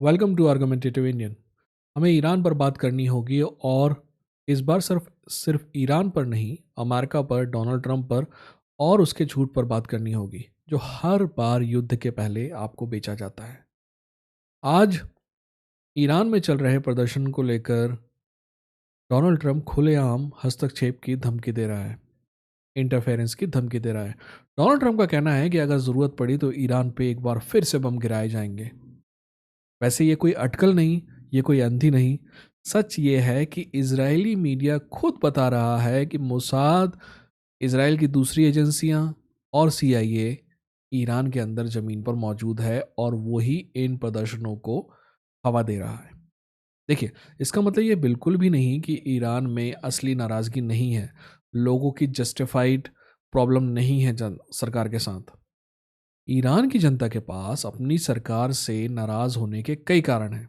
Welcome to argumentative Indian. हमें Iran पर बात करनी होगी और इस बार सिर्फ सिर्फ ईरान पर नहीं, अमेरिका पर, डोनाल्ड ट्रंप पर और उसके झूठ पर बात करनी होगी जो हर बार युद्ध के पहले आपको बेचा जाता है। आज ईरान में चल रहे प्रदर्शन को लेकर डोनाल्ड ट्रंप खुलेआम हस्तक्षेप की धमकी दे रहा है, इंटरफेरेंस की धमकी दे रहा है। डोनाल्ड ट्रंप का कहना है कि अगर ज़रूरत पड़ी तो ईरान पे एक बार फिर से बम गिराए जाएंगे। वैसे ये कोई अटकल नहीं, ये कोई अंधी नहीं। सच ये है कि इजरायली मीडिया खुद बता रहा है कि मोसाद, इसराइल की दूसरी एजेंसियां और सीआईए ईरान के अंदर ज़मीन पर मौजूद है और वही इन प्रदर्शनों को हवा दे रहा है। देखिए, इसका मतलब ये बिल्कुल भी नहीं कि ईरान में असली नाराज़गी नहीं है, लोगों की जस्टिफाइड प्रॉब्लम नहीं है सरकार के साथ। ईरान की जनता के पास अपनी सरकार से नाराज होने के कई कारण हैं,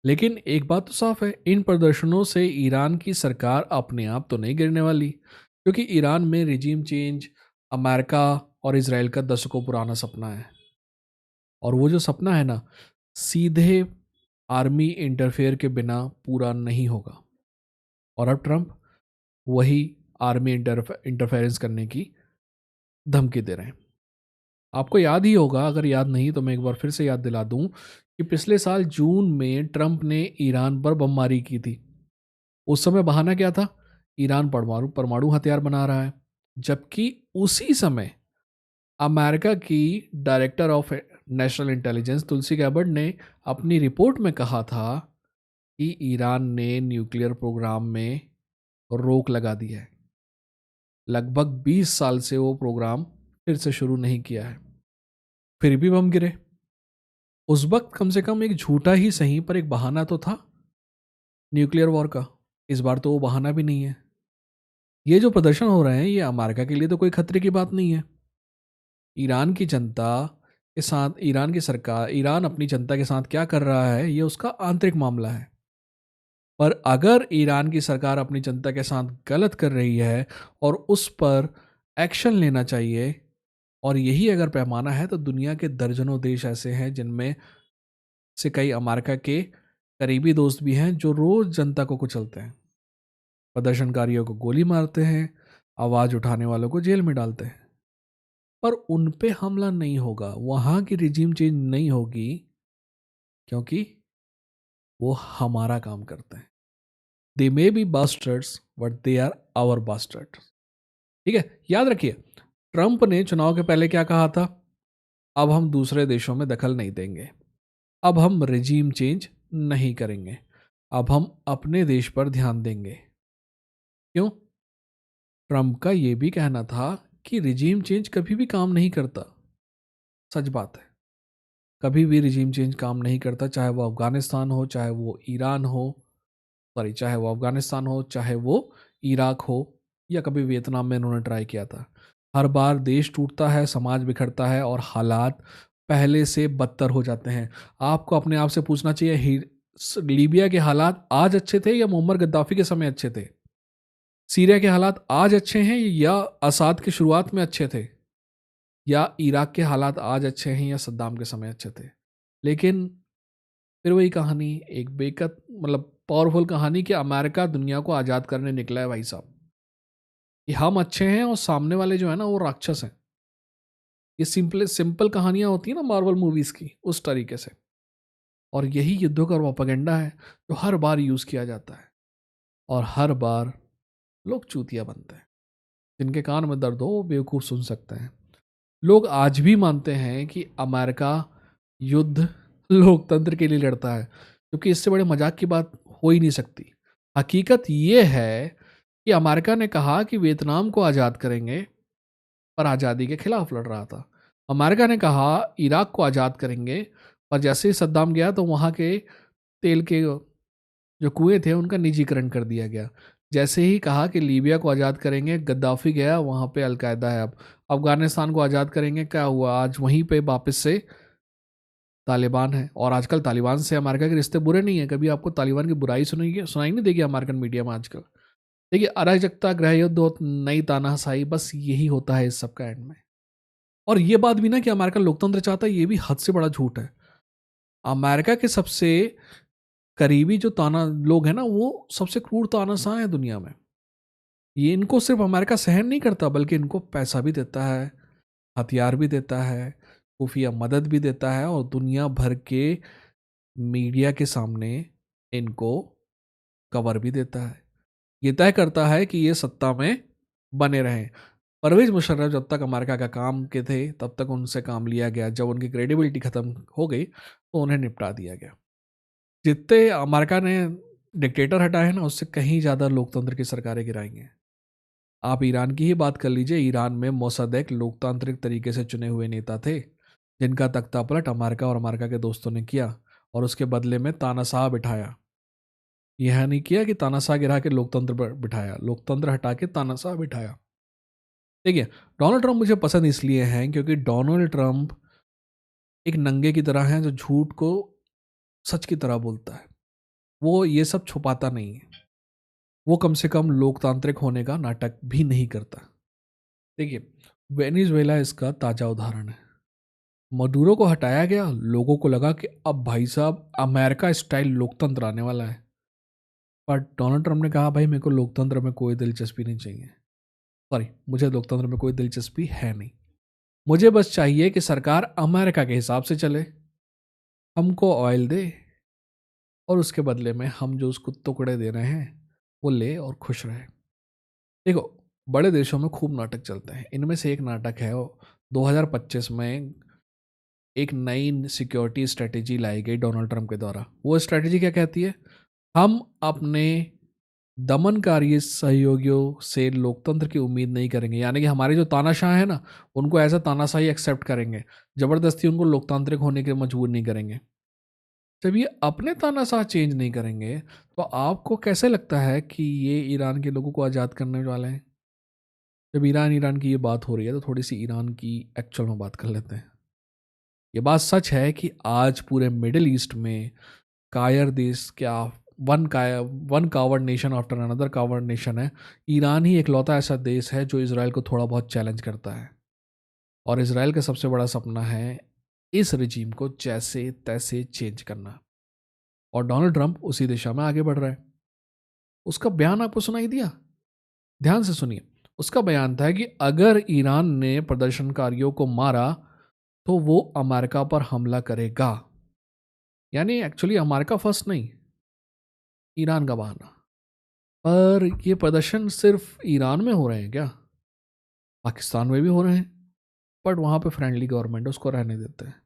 लेकिन एक बात तो साफ है, इन प्रदर्शनों से ईरान की सरकार अपने आप तो नहीं गिरने वाली, क्योंकि ईरान में रिजीम चेंज अमेरिका और इसराइल का दशकों पुराना सपना है। और वो जो सपना है ना, सीधे आर्मी इंटरफेयर के बिना पूरा नहीं होगा। और अब ट्रंप वही आर्मी इंटरफेरेंस करने की धमकी दे रहे हैं। आपको याद ही होगा, अगर याद नहीं तो मैं एक बार फिर से याद दिला दूं कि पिछले साल जून में ट्रंप ने ईरान पर बमबारी की थी। उस समय बहाना क्या था? ईरान परमाणु परमाणु हथियार बना रहा है। जबकि उसी समय अमेरिका की डायरेक्टर ऑफ नेशनल इंटेलिजेंस तुलसी गैबर्ट ने अपनी रिपोर्ट में कहा था कि ईरान ने न्यूक्लियर प्रोग्राम में रोक लगा दी है। लगभग 20 साल से वो प्रोग्राम फिर से शुरू नहीं किया है, फिर भी बम गिरे। उस वक्त कम से कम एक झूठा ही सही पर एक बहाना तो था न्यूक्लियर वॉर का। इस बार तो वो बहाना भी नहीं है। ये जो प्रदर्शन हो रहे हैं, ये अमेरिका के लिए तो कोई खतरे की बात नहीं है। ईरान की जनता के साथ, ईरान की सरकार, ईरान अपनी जनता के साथ क्या कर रहा है, ये उसका आंतरिक मामला है। पर अगर ईरान की सरकार अपनी जनता के साथ गलत कर रही है और उस पर एक्शन लेना चाहिए, और यही अगर पैमाना है, तो दुनिया के दर्जनों देश ऐसे हैं जिनमें से कई अमेरिका के करीबी दोस्त भी हैं जो रोज जनता को कुचलते हैं, प्रदर्शनकारियों को गोली मारते हैं, आवाज उठाने वालों को जेल में डालते हैं। पर उन पे हमला नहीं होगा, वहां की रिजीम चेंज नहीं होगी, क्योंकि वो हमारा काम करते हैं। They may be bastards but they are our bastard. ठीक है, याद रखिए, ट्रंप ने चुनाव के पहले क्या कहा था? अब हम दूसरे देशों में दखल नहीं देंगे, अब हम रिजीम चेंज नहीं करेंगे, अब हम अपने देश पर ध्यान देंगे। क्यों? ट्रंप का यह भी कहना था कि रिजीम चेंज कभी भी काम नहीं करता। सच बात है, कभी भी रिजीम चेंज काम नहीं करता, चाहे वो अफगानिस्तान हो, चाहे वो ईरान हो, सॉरी, चाहे वो अफगानिस्तान हो, चाहे वो इराक हो, या कभी वियतनाम में इन्होंने ट्राई किया था। हर बार देश टूटता है, समाज बिखरता है और हालात पहले से बदतर हो जाते हैं। आपको अपने आप से पूछना चाहिए, लीबिया के हालात आज अच्छे थे या मुअम्मर गद्दाफी के समय अच्छे थे? सीरिया के हालात आज अच्छे हैं या असाद की शुरुआत में अच्छे थे? या इराक के हालात आज अच्छे हैं या सद्दाम के समय अच्छे थे? लेकिन फिर वही कहानी, एक बेकत मतलब पावरफुल कहानी कि अमेरिका दुनिया को आज़ाद करने निकला है भाई साहब, कि हम अच्छे हैं और सामने वाले जो है ना वो राक्षस हैं। ये सिंपल सिंपल कहानियां होती हैं ना मार्वल मूवीज की, उस तरीके से। और यही युद्धों का प्रोपेगेंडा है जो हर बार यूज़ किया जाता है, और हर बार लोग चूतिया बनते हैं। जिनके कान में दर्द हो वो बेवकूफ़ सुन सकते हैं। लोग आज भी मानते हैं कि अमेरिका युद्ध लोकतंत्र के लिए लड़ता है, क्योंकि इससे बड़े मजाक की बात हो ही नहीं सकती। हकीकत ये है कि अमेरिका ने कहा कि वियतनाम को आज़ाद करेंगे, पर आज़ादी के खिलाफ लड़ रहा था। अमेरिका ने कहा इराक को आज़ाद करेंगे, पर जैसे ही सद्दाम गया तो वहाँ के तेल के जो कुएं थे उनका निजीकरण कर दिया गया। जैसे ही कहा कि लीबिया को आज़ाद करेंगे, गद्दाफी गया, वहाँ पे अलकायदा है। अब अफगानिस्तान को आज़ाद करेंगे, क्या हुआ? आज वहीं पे वापस से तालिबान है। और आजकल तालिबान से अमेरिका के रिश्ते बुरे नहीं है। कभी आपको तालिबान की बुराई सुनाई नहीं देगी अमेरिकन मीडिया में आजकल। देखिए, अराजकता, गृह युद्ध और नई तानाशाही, बस यही होता है इस सब का एंड में। और ये बात भी ना कि अमेरिका लोकतंत्र चाहता है, ये भी हद से बड़ा झूठ है। अमेरिका के सबसे करीबी जो ताना लोग हैं ना, वो सबसे क्रूर तानाशाह हैं दुनिया में। ये इनको सिर्फ अमेरिका सहन नहीं करता, बल्कि इनको पैसा भी देता है, हथियार भी देता है, खुफिया मदद भी देता है, और दुनिया भर के मीडिया के सामने इनको कवर भी देता है। ये तय करता है कि ये सत्ता में बने रहें। परवेज मुशर्रफ जब तक अमेरिका का काम के थे, तब तक उनसे काम लिया गया। जब उनकी क्रेडिबिलिटी खत्म हो गई तो उन्हें निपटा दिया गया। जितने अमेरिका ने डिक्टेटर हटाए हैं ना, उससे कहीं ज़्यादा लोकतंत्र की सरकारें गिराई हैं। आप ईरान की ही बात कर लीजिए। ईरान में मोसादेक लोकतांत्रिक तरीके से चुने हुए नेता थे, जिनका तख्तापलट अमेरिका और अमेरिका के दोस्तों ने किया, और उसके बदले में तानाशाह बिठाया। यह नहीं किया कि तानाशाह गिरा के लोकतंत्र बिठाया, लोकतंत्र हटा के तानाशाह बिठाया। देखिए, डोनाल्ड ट्रंप मुझे पसंद इसलिए हैं क्योंकि डोनाल्ड ट्रंप एक नंगे की तरह है, जो झूठ को सच की तरह बोलता है। वो ये सब छुपाता नहीं है। वो कम से कम लोकतांत्रिक होने का नाटक भी नहीं करता। देखिए, वेनेजुएला इसका ताज़ा उदाहरण है। मडूरो को हटाया गया, लोगों को लगा कि अब भाई साहब अमेरिका स्टाइल लोकतंत्र आने वाला है। पर डोनाल्ड ट्रंप ने कहा, भाई मेरे को लोकतंत्र में कोई दिलचस्पी नहीं चाहिए। सॉरी, मुझे लोकतंत्र में कोई दिलचस्पी है नहीं। मुझे बस चाहिए कि सरकार अमेरिका के हिसाब से चले, हमको ऑयल दे, और उसके बदले में हम जो उसको टुकड़े दे रहे हैं वो ले और खुश रहे। देखो, बड़े देशों में खूब नाटक चलते हैं। इनमें से एक नाटक है, 2025 में एक नई सिक्योरिटी स्ट्रेटेजी लाई गई डोनाल्ड ट्रंप के द्वारा। वो स्ट्रेटेजी क्या कहती है? हम अपने दमनकारी सहयोगियों से लोकतंत्र की उम्मीद नहीं करेंगे। यानी कि हमारे जो तानाशाह है ना, उनको ऐसा तानाशाही एक्सेप्ट करेंगे, ज़बरदस्ती उनको लोकतांत्रिक होने के मजबूर नहीं करेंगे। जब ये अपने तानाशाह चेंज नहीं करेंगे, तो आपको कैसे लगता है कि ये ईरान के लोगों को आज़ाद करने वाले हैं? जब ईरान ईरान की ये बात हो रही है, तो थोड़ी सी ईरान की एक्चुअल में बात कर लेते हैं। ये बात सच है कि आज पूरे मिडिल ईस्ट में कायर देश क्या, one coward nation after another coward nation है। ईरान ही इकलौता ऐसा देश है जो इसराइल को थोड़ा बहुत चैलेंज करता है, और इसराइल का सबसे बड़ा सपना है इस रिजीम को जैसे तैसे चेंज करना, और डोनाल्ड ट्रंप उसी दिशा में आगे बढ़ रहा है। उसका बयान आपको सुनाई दिया? ध्यान से सुनिए। उसका बयान था कि अगर ईरान ने प्रदर्शनकारियों को मारा तो वो अमेरिका पर हमला करेगा। यानी एक्चुअली अमेरिका फर्स्ट नहीं, ईरान का बहाना। पर ये प्रदर्शन सिर्फ ईरान में हो रहे हैं क्या? पाकिस्तान में भी हो रहे हैं, बट वहाँ पे फ्रेंडली गवर्नमेंट उसको रहने देते हैं।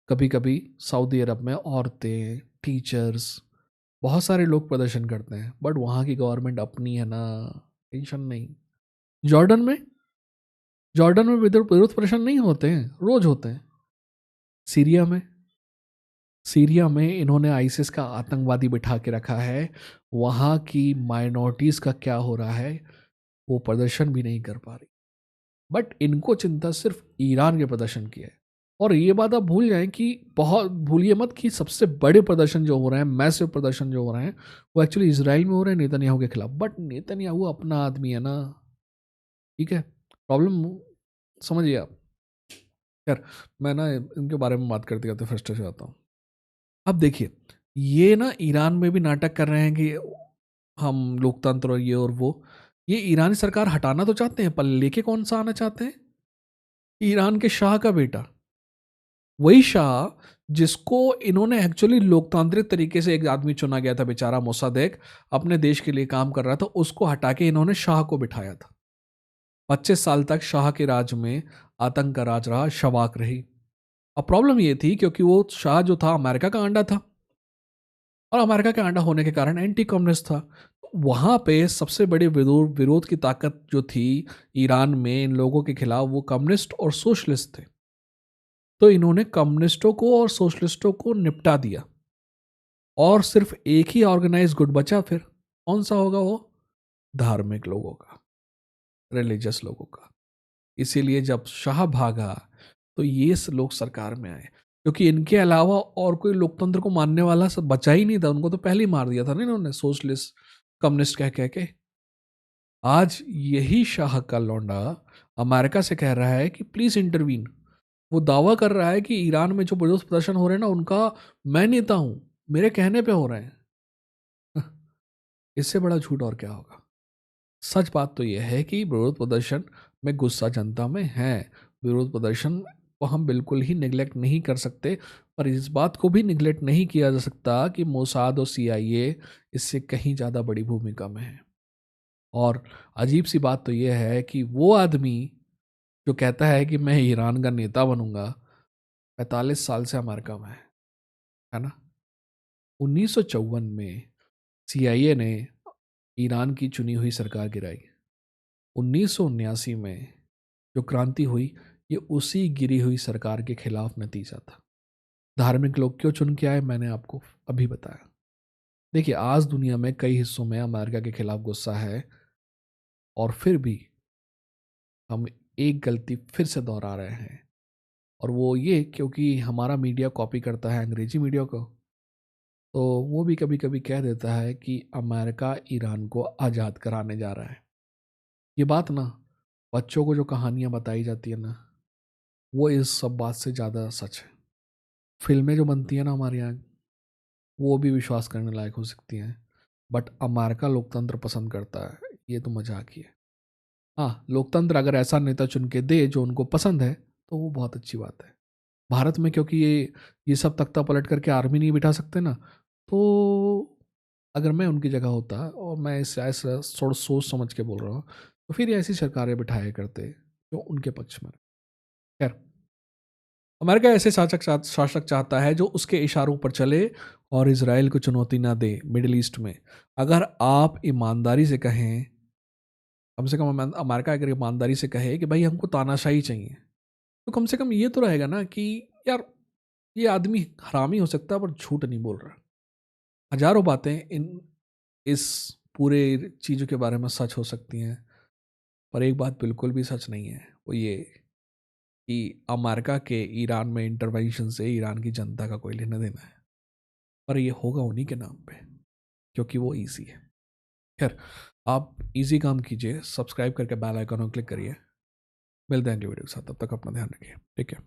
कभी कभी सऊदी अरब में औरतें, टीचर्स, बहुत सारे लोग प्रदर्शन करते हैं, बट वहाँ की गवर्नमेंट अपनी है ना, टेंशन नहीं। जॉर्डन में विरोध प्रदर्शन नहीं होते हैं, रोज होते हैं। सीरिया में इन्होंने आईसिस का आतंकवादी बिठा के रखा है। वहाँ की माइनॉरिटीज़ का क्या हो रहा है, वो प्रदर्शन भी नहीं कर पा रही। बट इनको चिंता सिर्फ ईरान के प्रदर्शन की है। और ये बात आप भूल जाएं कि बहुत भूलिए मत कि सबसे बड़े प्रदर्शन जो हो रहे हैं, मैसिव प्रदर्शन जो हो रहे हैं, वो एक्चुअली इसराइल में हो रहे हैं नेतन्याहू के खिलाफ। बट नेतन्याहू अपना आदमी है ना, ठीक है। प्रॉब्लम समझिए आप। यार, मैं ना इनके बारे में बात करते करते फ्रस्ट्रेट हो जाता हूँ। अब देखिए, ये ना ईरान में भी नाटक कर रहे हैं कि हम लोकतंत्र और ये और वो। ये ईरानी सरकार हटाना तो चाहते हैं, पर लेके कौन सा आना चाहते हैं? ईरान के शाह का बेटा, वही शाह जिसको इन्होंने एक्चुअली लोकतांत्रिक तरीके से, एक आदमी चुना गया था बेचारा मोसादेक, अपने देश के लिए काम कर रहा था, उसको हटा के इन्होंने शाह को बिठाया था। 25 साल तक शाह के राज में आतंक का राज रहा, शवाक रही। अब प्रॉब्लम ये थी क्योंकि वो शाह जो था अमेरिका का अंडा था, और अमेरिका का अंडा होने के कारण एंटी कम्युनिस्ट था। वहाँ पे सबसे बड़ी विरोध की ताकत जो थी ईरान में इन लोगों के खिलाफ, वो कम्युनिस्ट और सोशलिस्ट थे। तो इन्होंने कम्युनिस्टों को और सोशलिस्टों को निपटा दिया, और सिर्फ एक ही ऑर्गेनाइज गुट बचा। फिर कौन सा होगा वो? धार्मिक लोगों का, रिलीजियस लोगों का। इसीलिए जब शाह भागा तो ये लोग सरकार में आए, क्योंकि इनके अलावा और कोई लोकतंत्र को मानने वाला सब बचा ही नहीं था। उनको तो पहले ही मार दिया था ना इन्होंने, सोशलिस्ट कम्युनिस्ट कह के। आज यही शाह का लौंडा अमेरिका से कह रहा है कि प्लीज इंटरवीन, वो दावा कर रहा है कि ईरान में जो विरोध प्रदर्शन हो रहे हैं ना, उनका मैं नेता हूँ, मेरे कहने पे हो रहे हैं। इससे बड़ा झूठ और क्या होगा। सच बात तो यह है कि विरोध प्रदर्शन में गुस्सा जनता में है। विरोध प्रदर्शन को हम बिल्कुल ही निगलेक्ट नहीं कर सकते, पर इस बात को भी निगलेक्ट नहीं किया जा सकता कि मोसाद और सीआईए इससे कहीं ज़्यादा बड़ी भूमिका में है। और अजीब सी बात तो यह है कि वो आदमी जो कहता है कि मैं ईरान का नेता बनूंगा, 45 साल से अमेरिका में है ना। 1954 में सीआईए ने ईरान की चुनी हुई सरकार गिराई। 1979 में जो क्रांति हुई, ये उसी गिरी हुई सरकार के खिलाफ नतीजा था। धार्मिक लोग क्यों चुन के आए, मैंने आपको अभी बताया। देखिए, आज दुनिया में कई हिस्सों में अमेरिका के खिलाफ गुस्सा है, और फिर भी हम एक गलती फिर से दोहरा रहे हैं, और वो ये क्योंकि हमारा मीडिया कॉपी करता है अंग्रेजी मीडिया को, तो वो भी कभी कभी कह देता है कि अमेरिका ईरान को आज़ाद कराने जा रहा है। ये बात ना, बच्चों को जो कहानियाँ बताई जाती है ना, वो इस सब बात से ज़्यादा सच है। फिल्में जो बनती हैं ना हमारे यहाँ, वो भी विश्वास करने लायक हो सकती हैं, बट अमेरिका लोकतंत्र पसंद करता है, ये तो मजाक ही है। हाँ, लोकतंत्र अगर ऐसा नेता चुन के दे जो उनको पसंद है, तो वो बहुत अच्छी बात है। भारत में क्योंकि ये सब तख्ता पलट करके आर्मी नहीं बिठा सकते ना, तो अगर मैं उनकी जगह होता, और मैं इस ऐसा सोच समझ के बोल रहा हूँ, तो फिर ये ऐसी सरकारें बिठाया करते जो उनके पक्ष में। खैर, अमेरिका ऐसे शासक चाहता है जो उसके इशारों पर चले और इसराइल को चुनौती ना दे मिडिल ईस्ट में। अगर आप ईमानदारी से कहें, कम से कम अमेरिका अगर ईमानदारी से कहे कि भाई हमको तानाशाही चाहिए, तो कम से कम ये तो रहेगा ना कि यार, ये आदमी हरामी हो सकता है पर झूठ नहीं बोल रहा। हजारों बातें इस पूरे चीज़ों के बारे में सच हो सकती हैं, पर एक बात बिल्कुल भी सच नहीं है, वो ये कि अमेरिका के ईरान में इंटरवेंशन से ईरान की जनता का कोई लेना देना है। पर ये होगा उन्हीं के नाम पे, क्योंकि वो ईजी है। खैर, आप इजी काम कीजिए, सब्सक्राइब करके बेल आइकन को क्लिक करिए। मिलते हैं अगली वीडियो के साथ, तब तक अपना ध्यान रखिए। ठीक है।